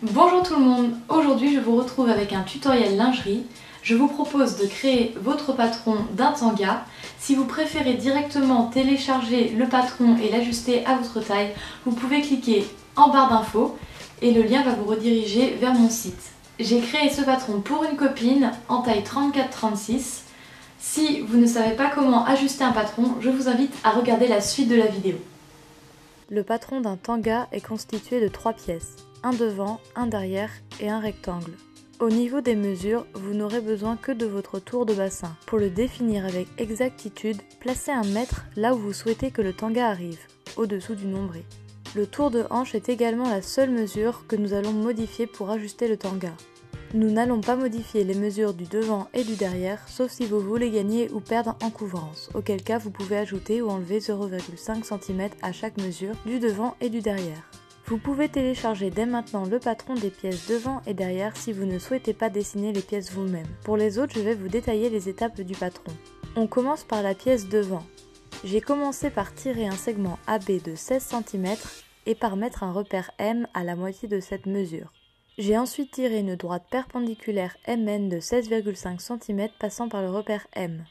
Bonjour tout le monde, aujourd'hui je vous retrouve avec un tutoriel lingerie. Je vous propose de créer votre patron d'un tanga. Si vous préférez directement télécharger le patron et l'ajuster à votre taille, vous pouvez cliquer en barre d'infos et le lien va vous rediriger vers mon site. J'ai créé ce patron pour une copine en taille 34-36. Si vous ne savez pas comment ajuster un patron, je vous invite à regarder la suite de la vidéo. Le patron d'un tanga est constitué de 3 pièces, un devant, un derrière et un rectangle. Au niveau des mesures, vous n'aurez besoin que de votre tour de bassin. Pour le définir avec exactitude, placez un mètre là où vous souhaitez que le tanga arrive, au-dessous du nombril. Le tour de hanche est également la seule mesure que nous allons modifier pour ajuster le tanga. Nous n'allons pas modifier les mesures du devant et du derrière, sauf si vous voulez gagner ou perdre en couvrance, auquel cas vous pouvez ajouter ou enlever 0,5 cm à chaque mesure du devant et du derrière. Vous pouvez télécharger dès maintenant le patron des pièces devant et derrière si vous ne souhaitez pas dessiner les pièces vous-même. Pour les autres, je vais vous détailler les étapes du patron. On commence par la pièce devant. J'ai commencé par tirer un segment AB de 16 cm et par mettre un repère M à la moitié de cette mesure. J'ai ensuite tiré une droite perpendiculaire MN de 16,5 cm passant par le repère M.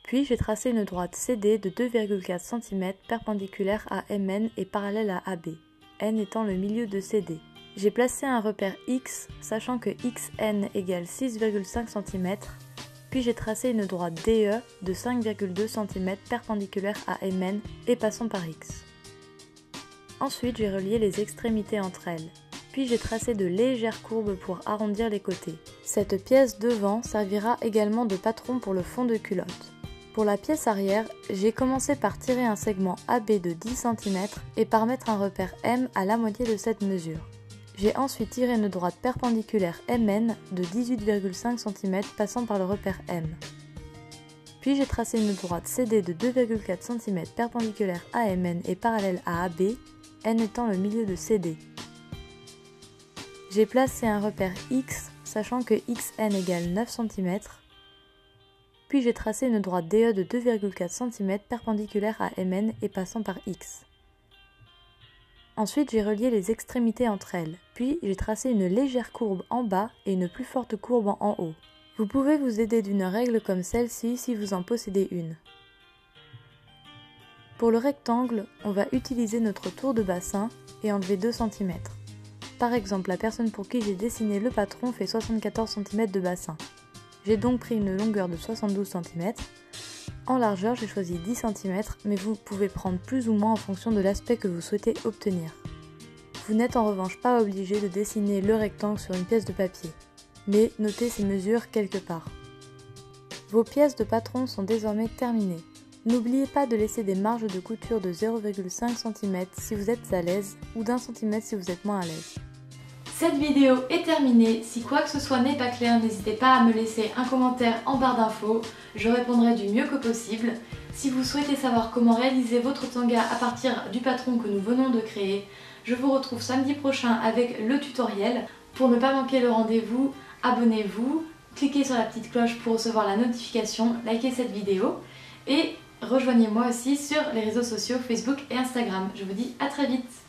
Puis j'ai tracé une droite CD de 2,4 cm perpendiculaire à MN et parallèle à AB, N étant le milieu de CD. J'ai placé un repère X, sachant que XN égale 6,5 cm, puis j'ai tracé une droite DE de 5,2 cm perpendiculaire à MN et passant par X. Ensuite j'ai relié les extrémités entre elles. Puis j'ai tracé de légères courbes pour arrondir les côtés. Cette pièce devant servira également de patron pour le fond de culotte. Pour la pièce arrière, j'ai commencé par tirer un segment AB de 10 cm et par mettre un repère M à la moitié de cette mesure. J'ai ensuite tiré une droite perpendiculaire MN de 18,5 cm passant par le repère M. Puis j'ai tracé une droite CD de 2,4 cm perpendiculaire à MN et parallèle à AB, N étant le milieu de CD. J'ai placé un repère X, sachant que XN égale 9 cm, puis j'ai tracé une droite DE de 2,4 cm perpendiculaire à MN et passant par X. Ensuite j'ai relié les extrémités entre elles, puis j'ai tracé une légère courbe en bas et une plus forte courbe en haut. Vous pouvez vous aider d'une règle comme celle-ci si vous en possédez une. Pour le rectangle, on va utiliser notre tour de bassin et enlever 2 cm. Par exemple, la personne pour qui j'ai dessiné le patron fait 74 cm de bassin. J'ai donc pris une longueur de 72 cm. En largeur, j'ai choisi 10 cm, mais vous pouvez prendre plus ou moins en fonction de l'aspect que vous souhaitez obtenir. Vous n'êtes en revanche pas obligé de dessiner le rectangle sur une pièce de papier, mais notez ces mesures quelque part. Vos pièces de patron sont désormais terminées. N'oubliez pas de laisser des marges de couture de 0,5 cm si vous êtes à l'aise ou d'1 cm si vous êtes moins à l'aise. Cette vidéo est terminée. Si quoi que ce soit n'est pas clair, n'hésitez pas à me laisser un commentaire en barre d'infos. Je répondrai du mieux que possible. Si vous souhaitez savoir comment réaliser votre tanga à partir du patron que nous venons de créer, je vous retrouve samedi prochain avec le tutoriel. Pour ne pas manquer le rendez-vous, abonnez-vous, cliquez sur la petite cloche pour recevoir la notification, likez cette vidéo et rejoignez-moi aussi sur les réseaux sociaux Facebook et Instagram. Je vous dis à très vite.